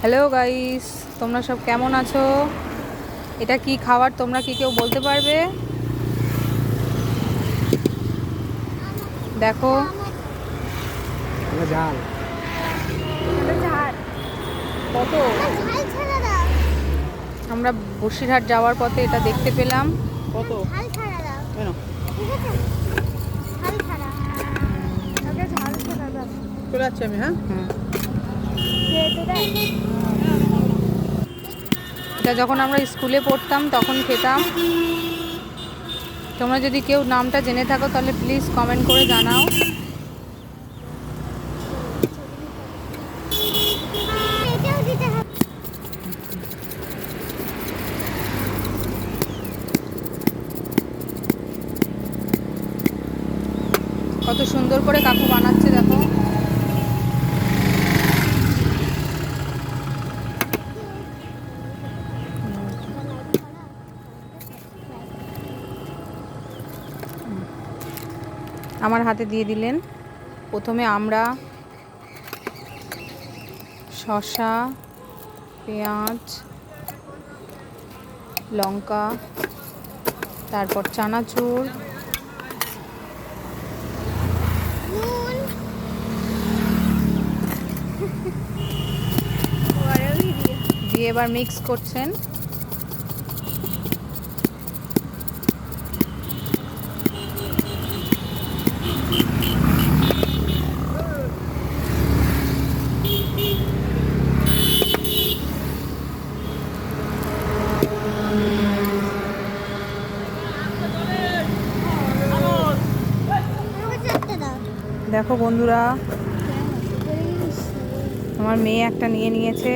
Hello guys, তোমরা সব কেমন আছো? এটা কি খাবার তোমরা কি কেউ বলতে পারবে? দেখো ঝাল কত, আমরা বসিরহাট যাওয়ার পথে এটা দেখতে পেলাম। কত কেন চলে যাচ্ছি আমি। হ্যাঁ, এটা যখন আমরা স্কুলে পড়তাম তখন খেতাম। তোমরা যদি কেউ নামটা জেনে থাকো তাহলে প্লিজ কমেন্ট করে জানাও। কত সুন্দর করে কাকু বানাচ্ছে দেখো। আমার হাতে দিয়ে দিলেন। প্রথমে আমরা শসা, পেঁয়াজ, লঙ্কা, তারপর চানাচুর, দিয়ে এবার মিক্স করছেন। দেখো বন্ধুরা, আমার মেয়ে একটা নিয়ে নিয়েছে।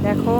দেখো